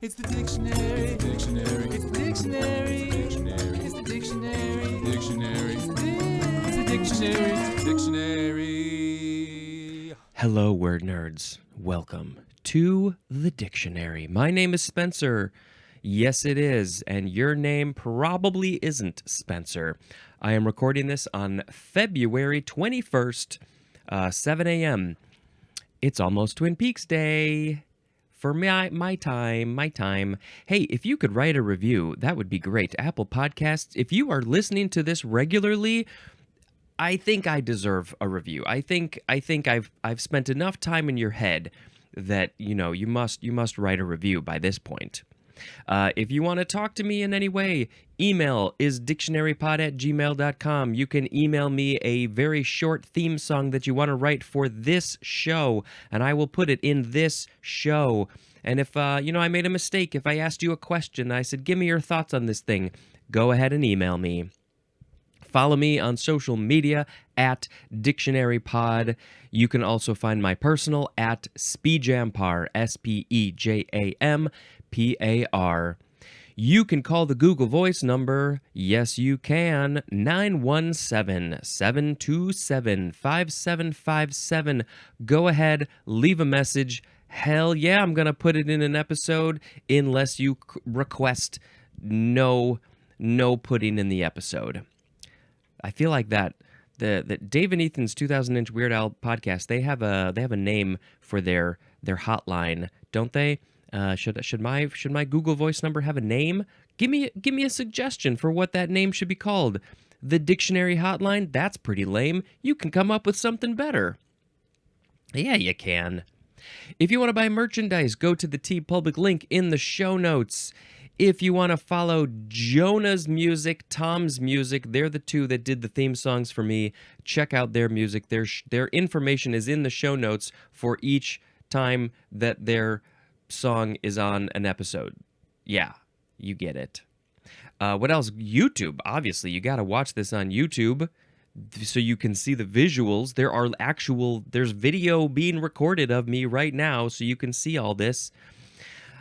It's the dictionary. It's the dictionary. It's the dictionary. It's the dictionary. Dictionary. It's the dictionary. It's the dictionary. Hello, word nerds. Welcome to the dictionary. My name is Spencer. Yes, it is, and your name probably isn't Spencer. I am recording this on February 21st, 7 a.m. It's almost Twin Peaks Day. For my time. Hey, if you could write a review, that would be great. Apple Podcasts, if you are listening to this regularly, I think I deserve a review. I think I've spent enough time in your head that you must write a review by this point. If you want to talk to me in any way, email is dictionarypod@gmail.com. You can email me a very short theme song that you want to write for this show, and I will put it in this show. And if, I made a mistake, if I asked you a question, I said, give me your thoughts on this thing, go ahead and email me. Follow me on social media at dictionarypod. You can also find my personal at spejampar, SPEJAMPAR. You can call the Google Voice number. Yes, you can. 917-727-5757. Go ahead, leave a message. Hell yeah, I'm going to put it in an episode unless you request no putting in the episode. I feel like that the Dave and Ethan's 2000-inch Weird Al podcast, they have a name for their hotline, don't they? Should my Google Voice number have a name? Give me a suggestion for what that name should be called. The Dictionary Hotline? That's pretty lame. You can come up with something better. Yeah, you can. If you want to buy merchandise, go to the TeePublic link in the show notes. If you want to follow Jonah's music, Tom's music, they're the two that did the theme songs for me. Check out their music. Their information is in the show notes for each time that their song is on an episode. Yeah, you get it. What else? YouTube. Obviously, you got to watch this on YouTube so you can see the visuals. There's video being recorded of me right now, so you can see all this.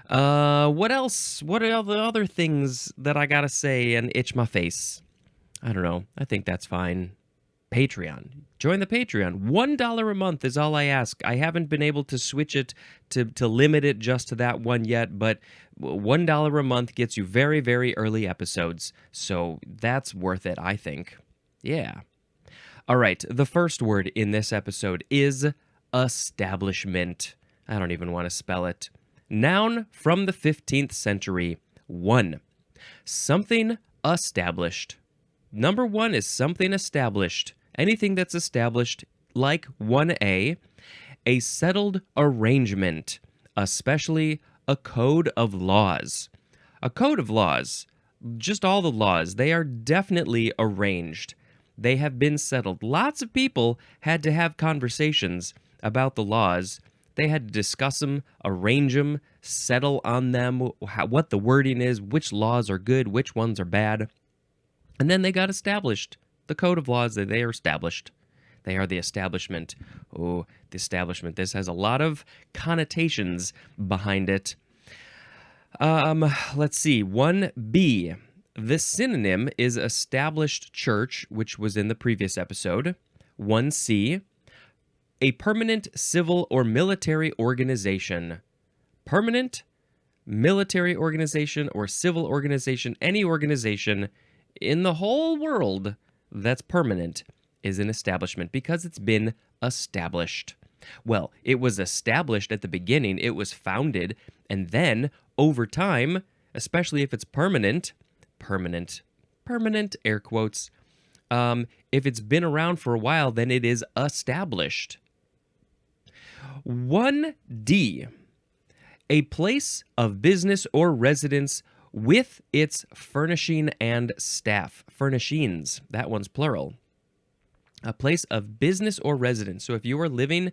What else? What are all the other things that I gotta say and itch my face? I don't know. I think that's fine. Patreon. Join the Patreon. $1 a month is all I ask. I haven't been able to switch it to limit it just to that one yet, but $1 a month gets you very, very early episodes. So that's worth it, I think. Yeah. All right. The first word in this episode is establishment. I don't even want to spell it. Noun from the 15th century. 1. Something established. Number 1 is something established. Anything that's established, like 1A, a settled arrangement, especially a code of laws. A code of laws, just all the laws, they are definitely arranged. They have been settled. Lots of people had to have conversations about the laws. They had to discuss them, arrange them, settle on them, what the wording is, which laws are good, which ones are bad. And then they got established. The code of laws, they are established. They are the establishment. Oh, the establishment. This has a lot of connotations behind it. Let's see. 1B. The synonym is established church, which was in the previous episode. 1C. A permanent civil or military organization. Permanent military organization or civil organization, any organization in the whole world that's permanent is an establishment because it's been established. Well, it was established at the beginning, it was founded, and then over time, especially if it's permanent, air quotes, if it's been around for a while, then it is established. 1D, a place of business or residence with its furnishing and staff. Furnishings, that one's plural. A place of business or residence. So if you are living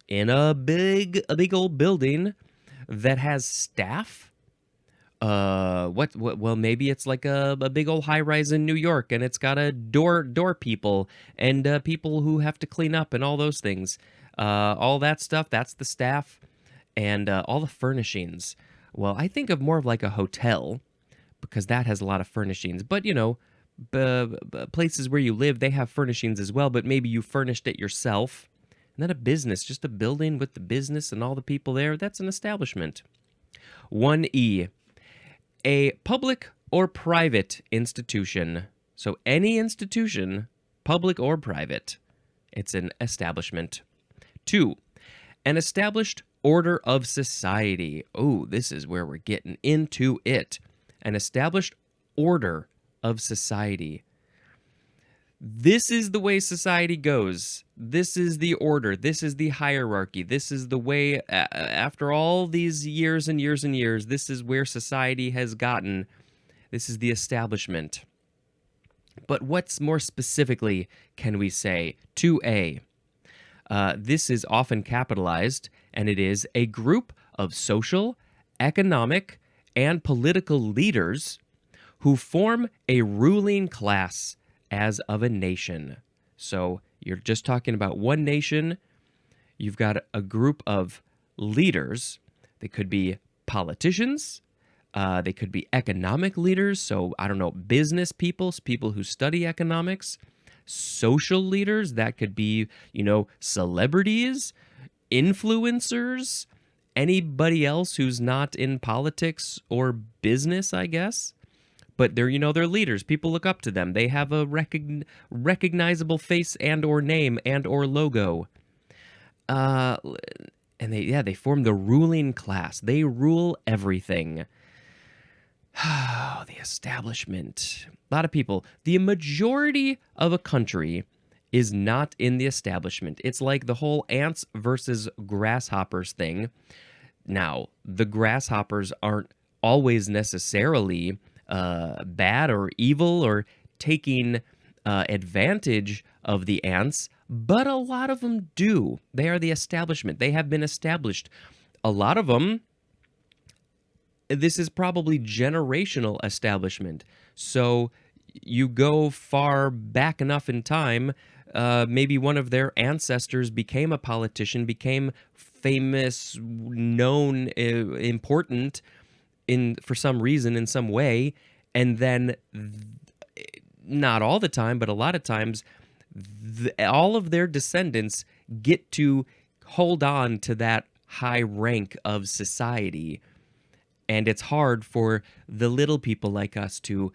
in a big old building that has staff, well, maybe it's like a big old high-rise in New York, and it's got a door people and people who have to clean up and all those things. All that stuff, that's the staff, and all the furnishings. Well, I think of more of like a hotel because that has a lot of furnishings. But, places where you live, they have furnishings as well, but maybe you furnished it yourself. And then a business, just a building with the business and all the people there, that's an establishment. 1E, a public or private institution. So any institution, public or private, it's an establishment. 2, an established order of society. Oh, this is where we're getting into it. An established order of society. This is the way society goes. This is the order. This is the hierarchy. This is the way, after all these years and years and years, this is where society has gotten. This is the establishment. But what's more specifically can we say? 2A. This is often capitalized, and it is a group of social, economic, and political leaders who form a ruling class as of a nation. So you're just talking about one nation. You've got a group of leaders. They could be politicians. They could be economic leaders. So, I don't know, business people who study economics. Social leaders, that could be, celebrities, influencers, anybody else who's not in politics or business, I guess. But they're leaders. People look up to them. They have a recognizable face and or name and or logo. And they form the ruling class. They rule everything. The establishment. A lot of people. The majority of a country is not in the establishment. It's like the whole ants versus grasshoppers thing. Now, the grasshoppers aren't always necessarily bad or evil or taking advantage of the ants, but a lot of them do. They are the establishment. They have been established. A lot of them, this is probably generational establishment. So you go far back enough in time, maybe one of their ancestors became a politician, became famous, known, important, for some reason, in some way, and then not all the time, but a lot of times, all of their descendants get to hold on to that high rank of society, and it's hard for the little people like us to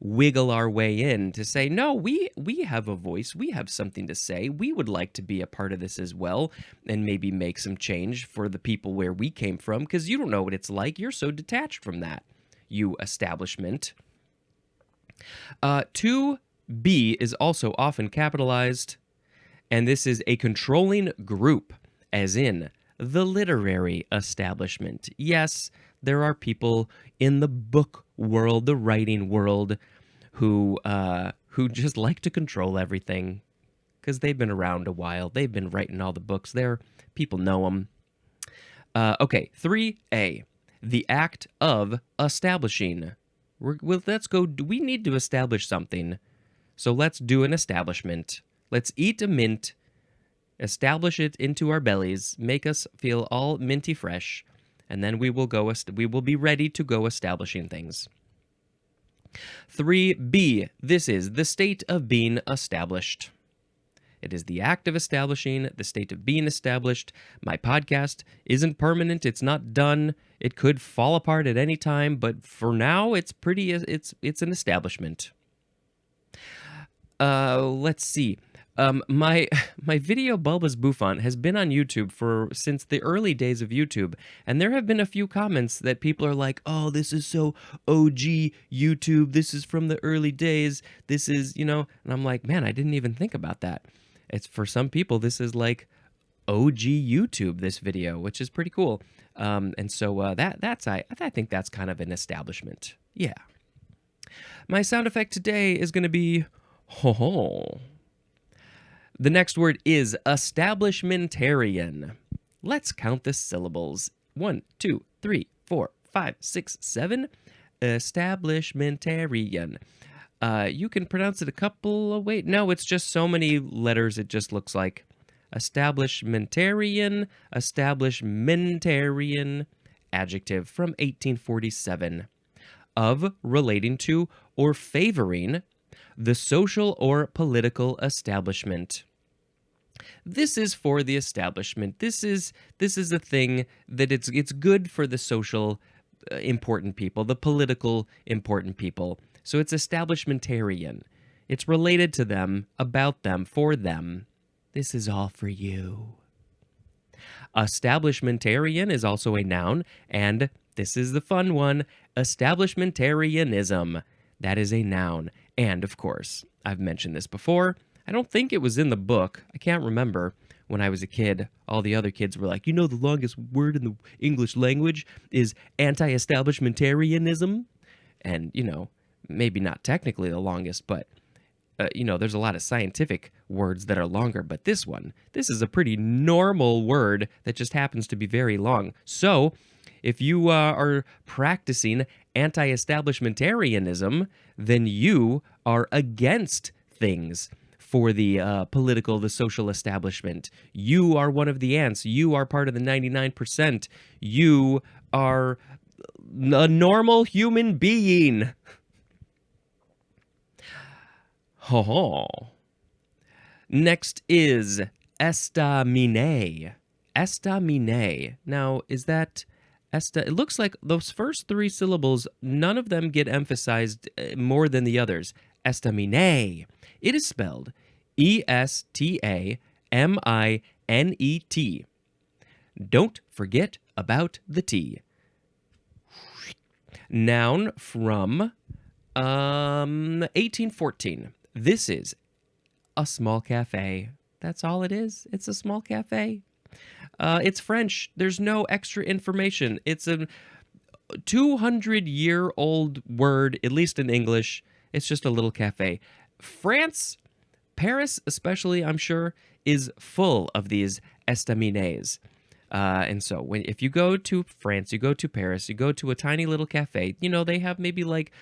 wiggle our way in, to say, no, we have a voice, we have something to say, we would like to be a part of this as well, and maybe make some change for the people where we came from, because you don't know what it's like. You're so detached from that, you establishment. 2B is also often capitalized, and this is a controlling group, as in the literary establishment. Yes, there are people in the book world, the writing world, who just like to control everything because they've been around a while. They've been writing all the books. People know them. Okay, 3A, the act of establishing. Let's go. We need to establish something, so let's do an establishment. Let's eat a mint, establish it into our bellies, make us feel all minty fresh, and then we will be ready to go establishing things. 3B, this is the state of being established. It is the act of establishing, the state of being established. My podcast isn't permanent. It's not done. It could fall apart at any time, but for now, it's an establishment. Let's see. My video Bulbous Bouffant has been on YouTube since the early days of YouTube, and there have been a few comments that people are like, "Oh, this is so OG YouTube. This is from the early days. This is, and I'm like, "Man, I didn't even think about that." It's for some people, this is like OG YouTube, this video, which is pretty cool. And so I think that's kind of an establishment. Yeah. My sound effect today is going to be ho ho. The next word is establishmentarian. Let's count the syllables. 1, 2, 3, 4, 5, 6, 7. Establishmentarian. You can pronounce it a couple of ways. No, it's just so many letters, it just looks like establishmentarian, establishmentarian, adjective from 1847 of, relating to, or favoring the social or political establishment. This is for the establishment. This is a thing that it's good for the social important people, the political important people. So it's establishmentarian. It's related to them, about them, for them. This is all for you. Establishmentarian is also a noun, and this is the fun one, establishmentarianism. That is a noun. And of course, I've mentioned this before. I don't think it was in the book. I can't remember. When I was a kid, all the other kids were like, the longest word in the English language is anti-establishmentarianism. And, maybe not technically the longest, but, there's a lot of scientific words that are longer. But this is a pretty normal word that just happens to be very long. So if you are practicing anti-establishmentarianism, then you are against things for the the social establishment. You are one of the ants. You are part of the 99%. You are a normal human being. Ho. Next is estaminet. Estaminet. Now, is that it looks like those first three syllables, none of them get emphasized more than the others. Estaminet. It is spelled Estaminet. Don't forget about the T. Noun from 1814. This is a small cafe. That's all it is. It's a small cafe. It's French. There's no extra information. It's a 200-year-old word, at least in English. It's just a little cafe. France, Paris especially, I'm sure, is full of these estaminets. And so if you go to France, you go to Paris, you go to a tiny little cafe, they have maybe like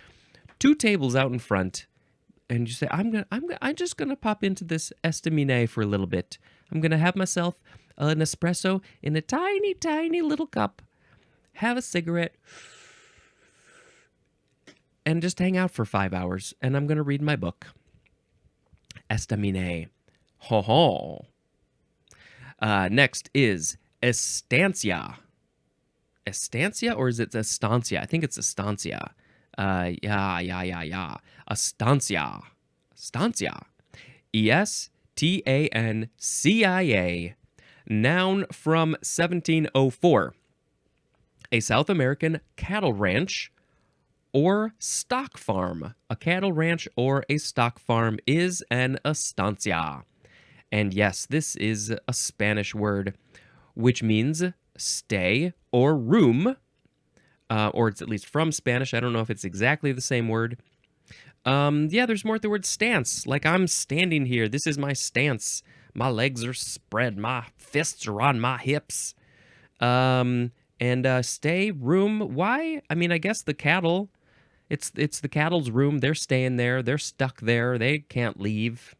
2 tables out in front, and you say, I'm just gonna pop into this estaminet for a little bit. I'm gonna have myself an espresso in a tiny, tiny little cup, have a cigarette, and just hang out for 5 hours, and I'm gonna read my book. Estaminet. Ho. Next is estancia. Estancia, or is it estancia? I think it's estancia. Yeah. Estancia. Estancia. Estancia. Noun from 1704. A South American cattle ranch or stock farm. A cattle ranch or a stock farm is an estancia. And yes, this is a Spanish word, which means stay or room, or it's at least from Spanish. I don't know if it's exactly the same word. There's more at the word stance. Like, I'm standing here. This is my stance. My legs are spread. My fists are on my hips. And stay, room. Why? I mean, I guess the cattle. It's the cattle's room. They're staying there. They're stuck there. They can't leave.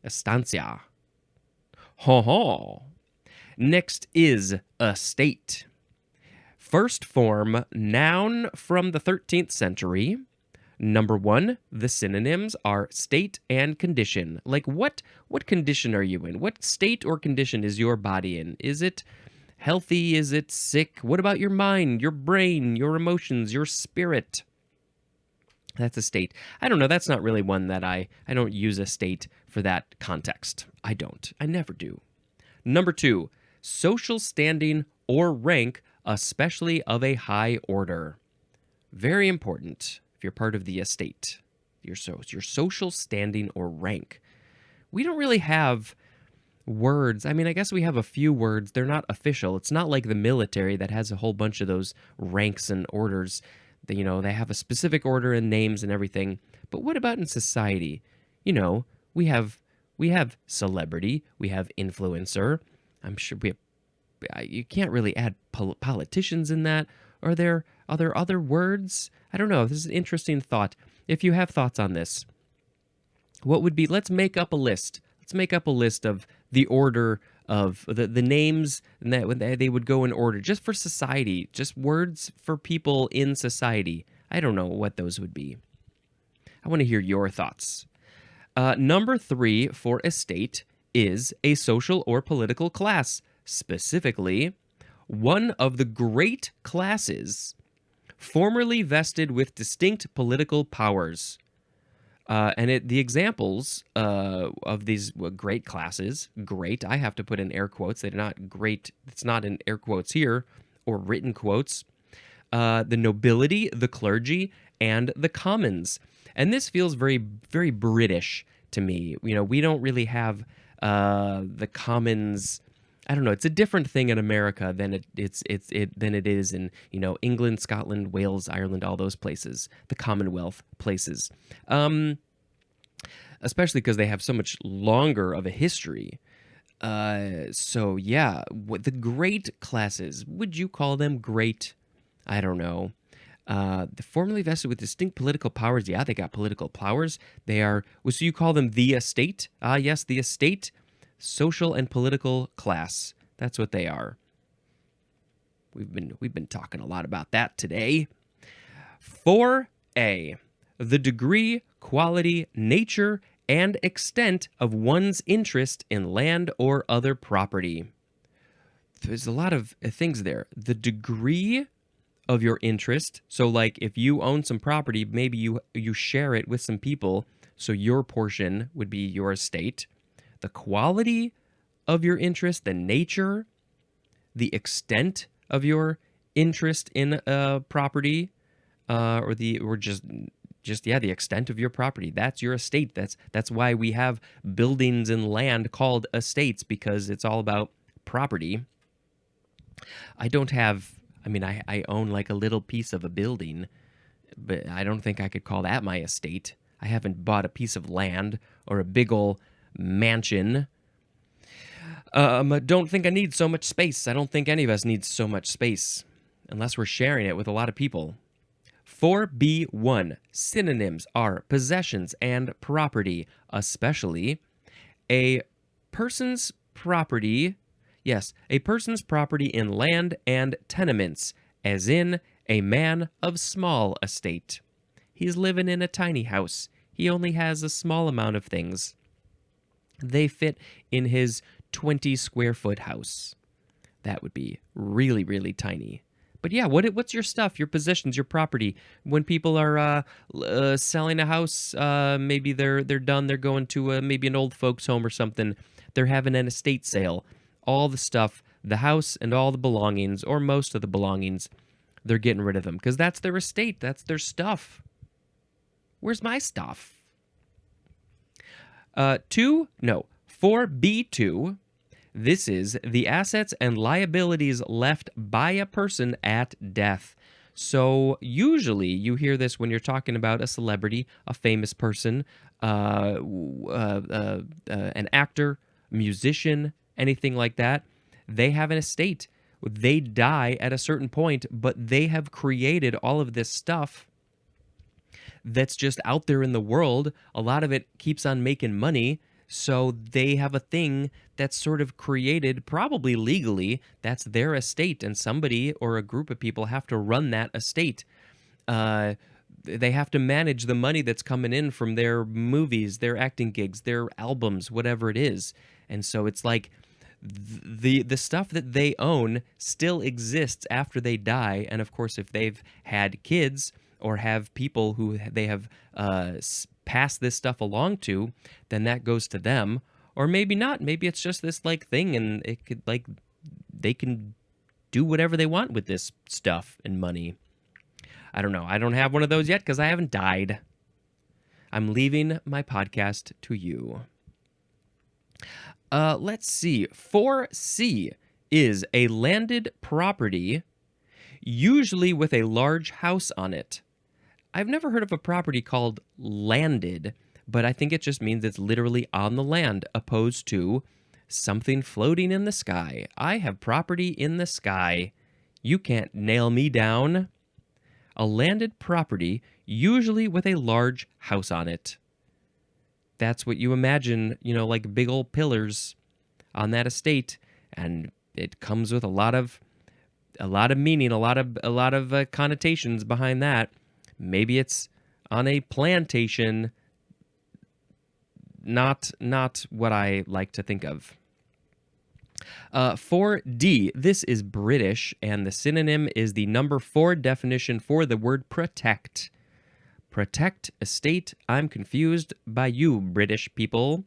Estancia. Ho. Next is estate. First form noun from the 13th century. Number 1, the synonyms are state and condition. Like, what condition are you in? What state or condition is your body in? Is it healthy? Is it sick? What about your mind, your brain, your emotions, your spirit? That's a state. I don't know. That's not really one that I don't use a state for that context. I don't. I never do. Number 2, social standing or rank, especially of a high order. Very important if you're part of the estate. Your social standing or rank. We don't really have words. I mean, I guess we have a few words. They're not official. It's not like the military that has a whole bunch of those ranks and orders. They have a specific order and names and everything. But what about in society? We have celebrity, we have influencer. I'm sure you can't really add politicians in that. Are there other words? I don't know. This is an interesting thought. If you have thoughts on this, what would be? Let's make up a list. Let's make up a list of the order of the names, and that they would go in order just for society, just words for people in society. I don't know what those would be. I want to hear your thoughts. Number 3 for estate is a social or political class, specifically one of the great classes formerly vested with distinct political powers. The examples of these great classes, great, I have to put in air quotes. They're not great. It's not in air quotes here or written quotes. The nobility, the clergy, and the commons. And this feels very, very British to me. We don't really have the commons. I don't know. It's a different thing in America than it is in England, Scotland, Wales, Ireland, all those places, the Commonwealth places. Especially because they have so much longer of a history. So yeah, the great classes. Would you call them great? I don't know. The formerly vested with distinct political powers. Yeah, they got political powers. They are. So you call them the estate? Yes, the estate. Social and political class. That's what they are. We've been talking a lot about that today. 4A, the degree, quality, nature, and extent of one's interest in land or other property. There's a lot of things there. The degree of your interest. So like if you own some property, maybe you share it with some people, so your portion would be your estate. The quality of your interest, the nature, the extent of your interest in a property, the extent of your property. That's your estate. That's why we have buildings and land called estates, because it's all about property. I own like a little piece of a building, but I don't think I could call that my estate. I haven't bought a piece of land or a big ol' mansion. Don't think I need so much space. I don't think any of us needs so much space unless we're sharing it with a lot of people. 4B1. Synonyms are possessions and property, especially a person's property. Yes, a person's property in land and tenements, as in a man of small estate. He's living in a tiny house. He only has a small amount of things. They fit in his 20 square foot house. That would be really, really tiny. But yeah, what's your stuff, your possessions, your property? When people are selling a house, maybe they're done, they're going to maybe an old folks home or something. They're having an estate sale. All the stuff, the house and all the belongings, or most of the belongings, they're getting rid of them because that's their estate. That's their stuff. Where's my stuff? 4B2. This is the assets and liabilities left by a person at death. So usually you hear this when you're talking about a celebrity, a famous person, an actor, musician, anything like that. They have an estate. They die at a certain point, but they have created all of this stuff that's just out there in the world. A lot of it keeps on making money. So they have a thing that's sort of created, probably legally, that's their estate, and somebody or a group of people have to run that estate. They have to manage the money that's coming in from their movies, their acting gigs, their albums, whatever it is. And so it's like the stuff that they own still exists after they die. And of course, if they've had kids or have people who they have pass this stuff along to, then that goes to them. Or maybe not. Maybe it's just this like thing, and it could they can do whatever they want with this stuff and money. I don't know. I don't have one of those yet because I haven't died. I'm leaving my podcast to you. Let's see. 4C is a landed property, usually with a large house on it. I've never heard of a property called landed, but I think it just means it's literally on the land, opposed to something floating in the sky. I have property in the sky. You can't nail me down. A landed property, usually with a large house on it. That's what you imagine, like big old pillars. on that estate, and it comes with a lot of meaning, a lot of connotations behind that. Maybe it's on a plantation, not what I like to think of. For D, this is British, and the synonym is the number 4 definition for the word protect. Protect, estate. I'm confused by you, British people.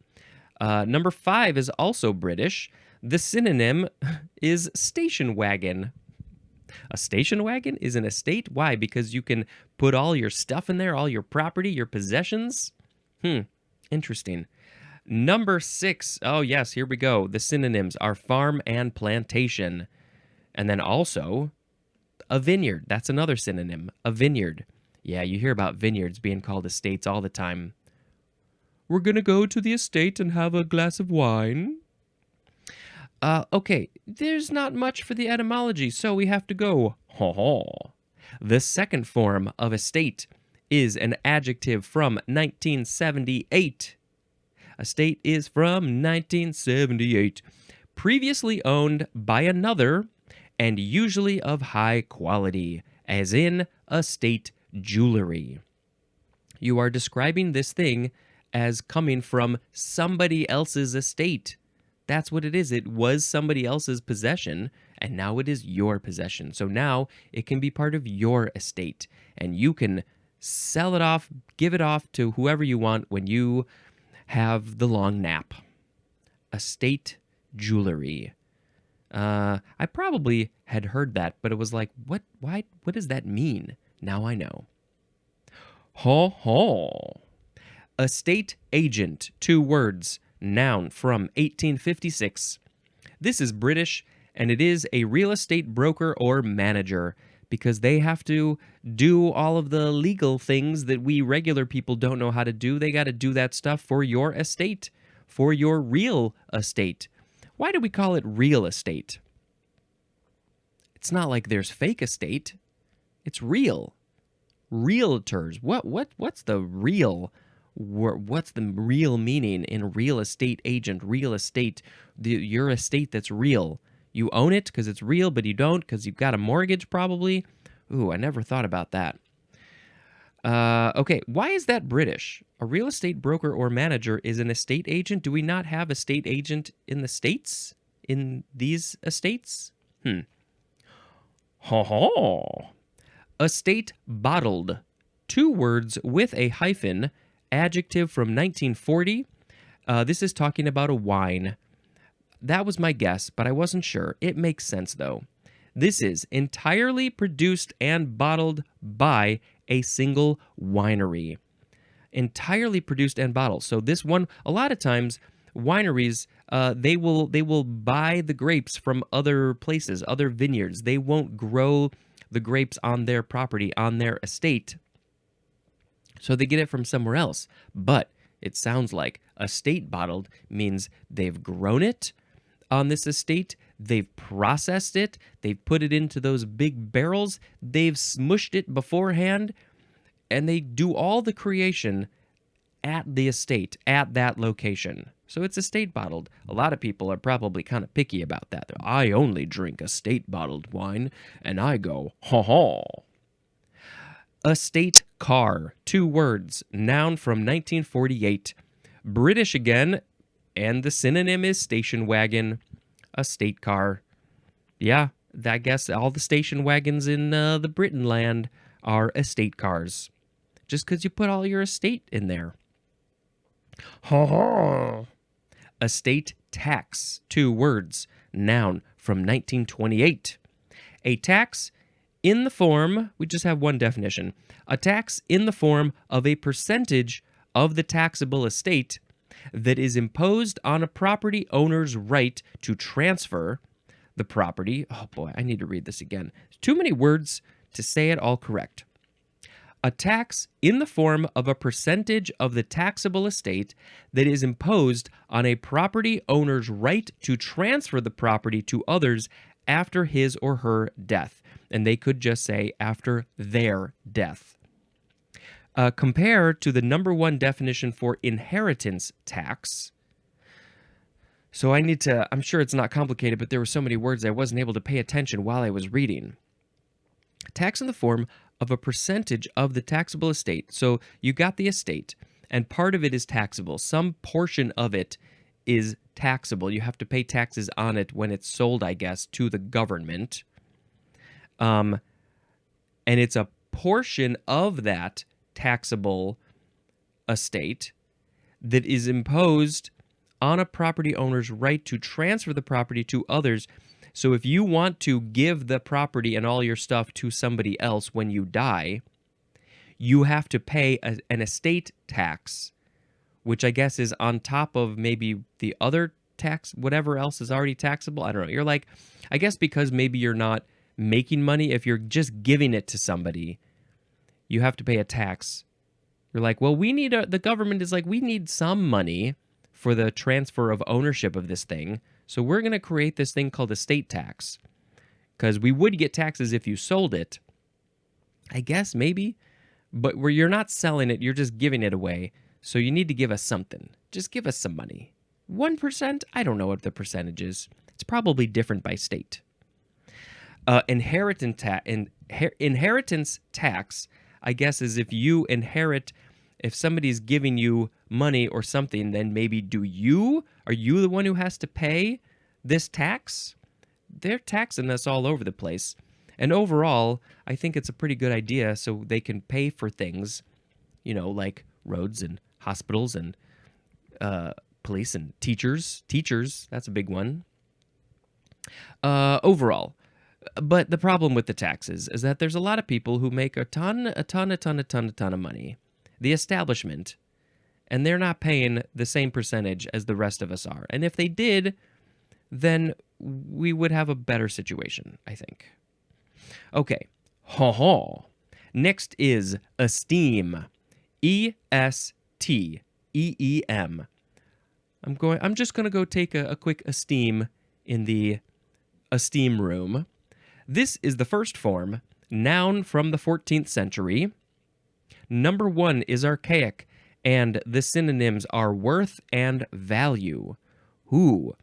Number 5 is also British. The synonym is station wagon. A station wagon is an estate. Why? Because you can put all your stuff in there, all your property, your possessions. Interesting. Number 6. Oh, yes, here we go. The synonyms are farm and plantation. And then also a vineyard. That's another synonym, a vineyard. Yeah, you hear about vineyards being called estates all the time. We're going to go to the estate and have a glass of wine. Okay, there's not much for the etymology, so we have to go. The second form of estate is an adjective from 1978. Estate is from 1978. Previously owned by another, and usually of high quality, as in estate jewelry. You are describing this thing as coming from somebody else's estate. That's what it is. It was somebody else's possession, and now it is your possession. So now it can be part of your estate, and you can sell it off, give it off to whoever you want when you have the long nap. Estate jewelry. I probably had heard that, but it was like, what does that mean? Now I know. Estate agent, 2 words, noun from 1856. This is British, and it is a real estate broker or manager, because they have to do all of the legal things that we regular people don't know how to do. They got to do that stuff for your estate, for your real estate. Why do we call it real estate? It's not like there's fake estate. It's real. Realtors. What's the real? What's the real meaning in real estate agent? Real estate, your estate that's real. You own it because it's real, but you don't because you've got a mortgage probably. Ooh, I never thought about that. Okay, why is that British? A real estate broker or manager is an estate agent. Do we not have estate agent in the States? In these estates? Estate bottled. 2 words with a hyphen. Adjective from 1940. This is talking about a wine. That was my guess, but I wasn't sure. It makes sense, though. This is entirely produced and bottled by a single winery. Entirely produced and bottled. So this one, a lot of times, wineries, they will buy the grapes from other places, other vineyards. They won't grow the grapes on their property, on their estate. So they get it from somewhere else. But it sounds like estate bottled means they've grown it on this estate, they've processed it, they've put it into those big barrels, they've smushed it beforehand, and they do all the creation at the estate, at that location. So it's estate bottled. A lot of people are probably kind of picky about that. I only drink estate bottled wine, and I go, Estate car, 2 words, noun from 1948. British again, and the synonym is station wagon, a state car. Yeah, I guess all the station wagons in the Britain land are estate cars. Just because you put all your estate in there. Estate tax, 2 words, noun from 1928. A tax in the form, we just have one definition, a tax in the form of a percentage of the taxable estate that is imposed on a property owner's right to transfer the property. Oh boy, I need to read this again. Too many words to say it all correct. A tax in the form of a percentage of the taxable estate that is imposed on a property owner's right to transfer the property to others after his or her death. And they could just say after their death. Compare to the number 1 definition for inheritance tax. So I'm sure it's not complicated, but there were so many words I wasn't able to pay attention while I was reading. Tax in the form of a percentage of the taxable estate. So you got the estate, and part of it is taxable. Some portion of it is taxable. You have to pay taxes on it when it's sold, I guess, to the government. And it's a portion of that taxable estate that is imposed on a property owner's right to transfer the property to others. So if you want to give the property and all your stuff to somebody else when you die, you have to pay an estate tax, which I guess is on top of maybe the other tax, whatever else is already taxable. I don't know. You're like, I guess because maybe you're not making money, if you're just giving it to somebody, you have to pay a tax. You're like, well, the government is like, we need some money for the transfer of ownership of this thing. So we're going to create this thing called estate tax, because we would get taxes if you sold it. I guess maybe, but where you're not selling it, you're just giving it away. So you need to give us something. Just give us some money. 1%? I don't know what the percentage is. It's probably different by state. Inheritance tax, I guess, is if you inherit. If somebody's giving you money or something, then maybe are you the one who has to pay this tax? They're taxing us all over the place. And overall, I think it's a pretty good idea so they can pay for things, like roads and hospitals and police and teachers. Teachers, that's a big one. Overall. But the problem with the taxes is that there's a lot of people who make a ton of money. The establishment, and they're not paying the same percentage as the rest of us are. And if they did, then we would have a better situation, I think. Okay. Next is esteem. E-S-T-E-E-M. I'm just going to go take a quick esteem in the esteem room. This is the first form, noun from the 14th century. Number 1 is archaic, and the synonyms are worth and value. Ooh,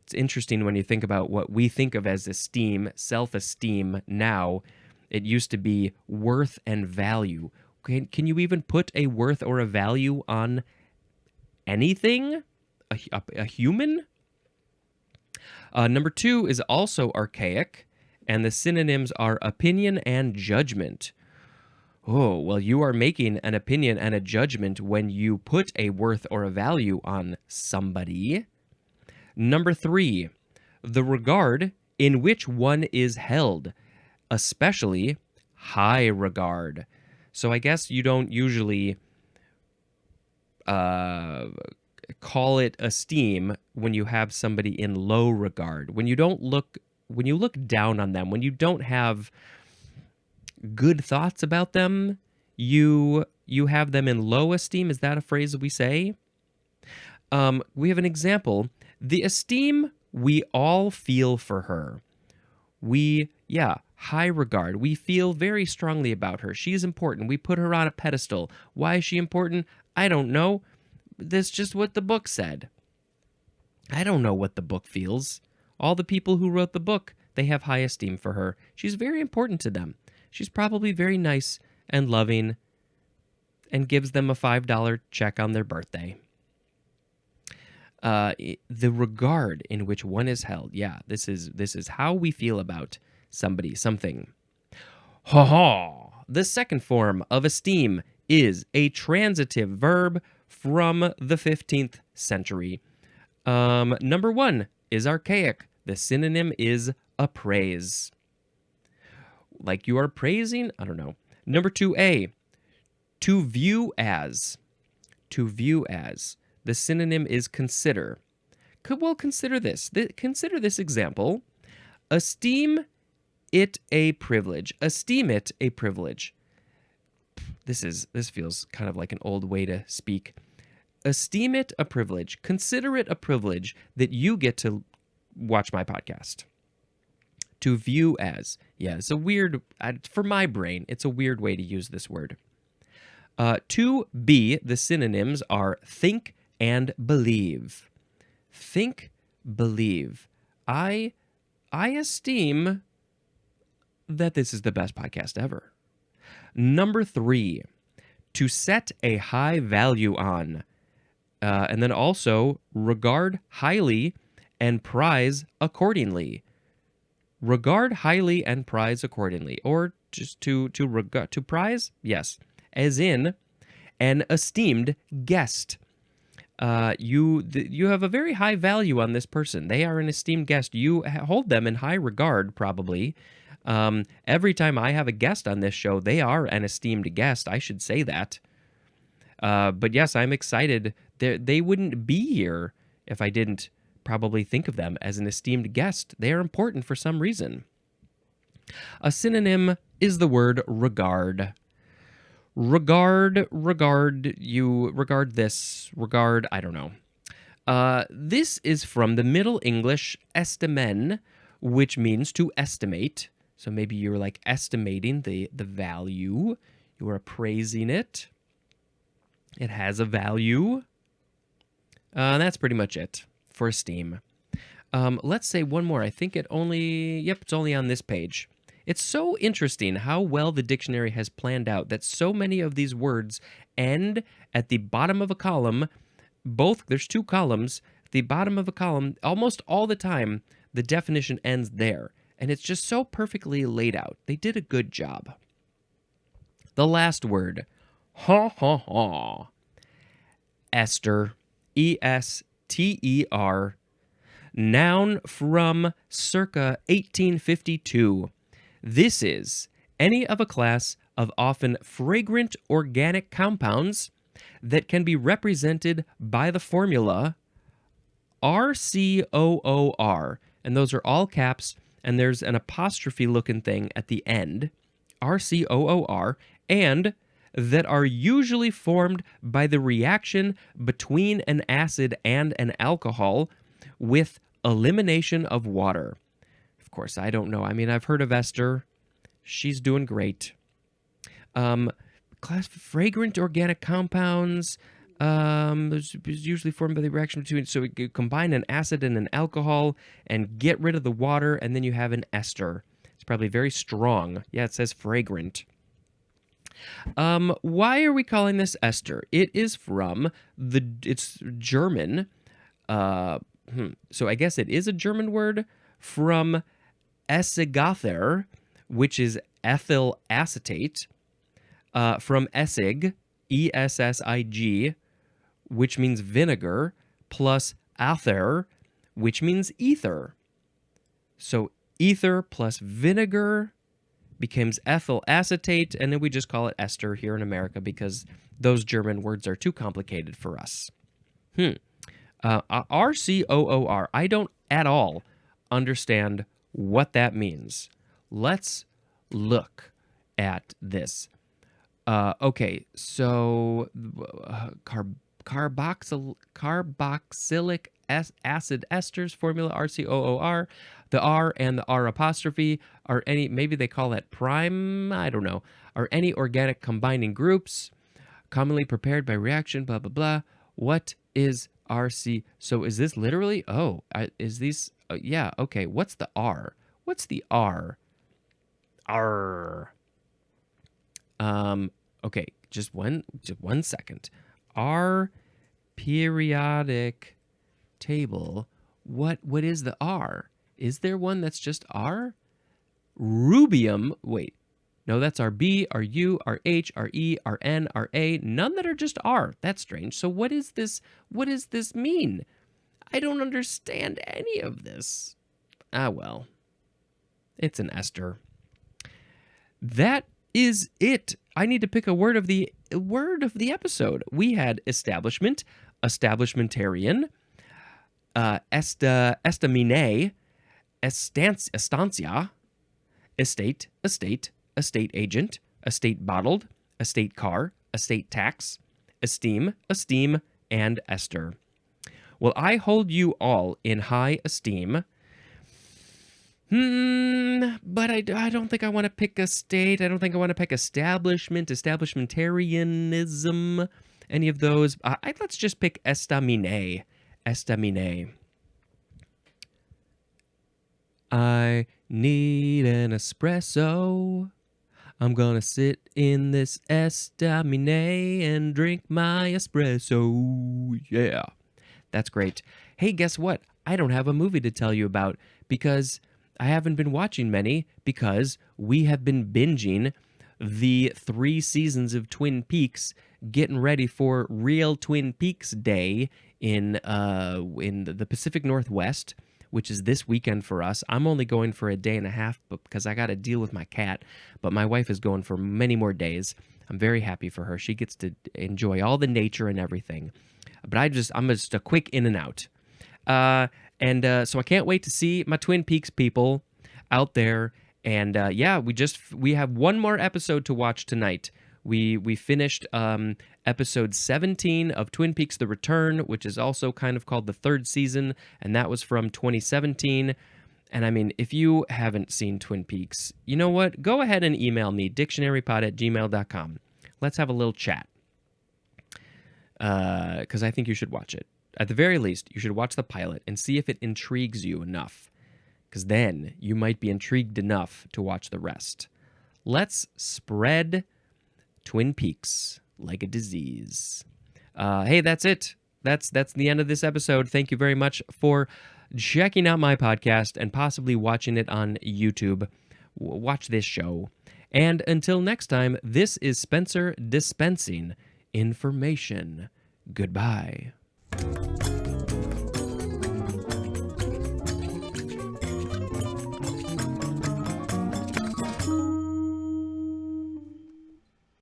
it's interesting when you think about what we think of as esteem, self-esteem now. It used to be worth and value. Can you even put a worth or a value on anything? A human? Number 2 is also archaic, and the synonyms are opinion and judgment. Oh, well, you are making an opinion and a judgment when you put a worth or a value on somebody. Number 3, the regard in which one is held, especially high regard. So I guess you don't usually call it esteem when you have somebody in low regard. When you look down on them, when you don't have good thoughts about them, you have them in low esteem. Is that a phrase that we say? We have an example. The esteem we all feel for her. High regard. We feel very strongly about her. She is important. We put her on a pedestal. Why is she important? I don't know. That's just what the book said. I don't know what the book feels. All the people who wrote the book, they have high esteem for her. She's very important to them. She's probably very nice and loving and gives them a $5 check on their birthday. The regard in which one is held. Yeah, this is how we feel about somebody, something. The second form of esteem is a transitive verb from the 15th century. Number 1 is archaic. The synonym is appraise. Like you are praising? I don't know. Number 2A, to view as. To view as. The synonym is consider. Well, consider this. Consider this example. Esteem it a privilege. Esteem it a privilege. This feels kind of like an old way to speak. Esteem it a privilege. Consider it a privilege that you get to watch my podcast. To view as. Yeah, it's a weird, for my brain, it's a weird way to use this word. To be, the synonyms are think and believe. Think believe. I esteem that this is the best podcast ever. Number 3, to set a high value on. And then also regard highly and prize accordingly. Regard highly and prize accordingly. Or just to prize? Yes. As in an esteemed guest. You have a very high value on this person. They are an esteemed guest. You hold them in high regard, probably. Every time I have a guest on this show, they are an esteemed guest. I should say that. But yes, I'm excited. They wouldn't be here if I didn't probably think of them as an esteemed guest. They are important for some reason. A synonym is the word regard. Regard, I don't know. This is from the Middle English estimen, which means to estimate. So maybe you're like estimating the value. You are appraising it. It has a value. That's pretty much it for esteem. Let's say one more. I think it's only on this page. It's so interesting how well the dictionary has planned out that so many of these words end at the bottom of a column. There's 2 columns. At the bottom of a column, almost all the time, the definition ends there. And it's just so perfectly laid out. They did a good job. The last word. Ha ha ha. Ester. E-S-T-E-R. Noun from circa 1852. This is any of a class of often fragrant organic compounds that can be represented by the formula RCOOR. And those are all caps, and there's an apostrophe looking thing at the end. RCOOR, and that are usually formed by the reaction between an acid and an alcohol with elimination of water. Of course, I don't know. I mean, I've heard of Esther. She's doing great. Class of fragrant organic compounds. There's usually formed by the reaction between. So you combine an acid and an alcohol and get rid of the water, and then you have an ester. It's probably very strong. Yeah, it says fragrant. Why are we calling this ester? It is from it's German. So I guess it is a German word from Essigather, which is ethyl acetate, from Essig, E-S-S-I-G, which means vinegar, plus ather, which means ether. So ether plus vinegar becomes ethyl acetate, and then we just call it ester here in America because those German words are too complicated for us. RCOOR. I don't at all understand what that means. Let's look at this. Okay, so carboxylic acid esters, formula RCOOR. The R and the R apostrophe are any, maybe they call that prime, I don't know, are any organic combining groups commonly prepared by reaction, blah, blah, blah. What is RC? So is this literally, is these, yeah, okay, what's the R? What's the R? R. Okay, just one second. R periodic table. What is the R? Is there one that's just R? Rubium. Wait. No, that's RB, RU, RH, RE, RN, RA. None that are just R. That's strange. So what is this? What does this mean? I don't understand any of this. Ah, well. It's an ester. That is it. I need to pick a word of the episode. We had establishment, establishmentarian, estaminet, estancia, estate, estate agent, estate bottled, estate car, estate tax, esteem, and ester. Well, I hold you all in high esteem. But I don't think I want to pick a state. I don't think I want to pick establishment, establishmentarianism, any of those. Let's just pick estaminet. Estaminet. I need an espresso. I'm gonna sit in this estaminet and drink my espresso. Yeah, that's great. Hey, guess what? I don't have a movie to tell you about because I haven't been watching many because we have been binging the 3 seasons of Twin Peaks, getting ready for real Twin Peaks Day in the Pacific Northwest, which is this weekend for us. I'm only going for a day and a half because I got to deal with my cat, but my wife is going for many more days. I'm very happy for her. She gets to enjoy all the nature and everything. But I'm just a quick in and out. So I can't wait to see my Twin Peaks people out there. And yeah, we have one more episode to watch tonight. We finished episode 17 of Twin Peaks: The Return, which is also kind of called the third season, and that was from 2017. And I mean, if you haven't seen Twin Peaks, you know what? Go ahead and email me, dictionarypod@gmail.com. Let's have a little chat. Because I think you should watch it. At the very least, you should watch the pilot and see if it intrigues you enough. Because then you might be intrigued enough to watch the rest. Let's spread Twin Peaks like a disease. Hey, that's it. That's the end of this episode. Thank you very much for checking out my podcast and possibly watching it on YouTube. Watch this show. And until next time, this is Spencer dispensing information. Goodbye.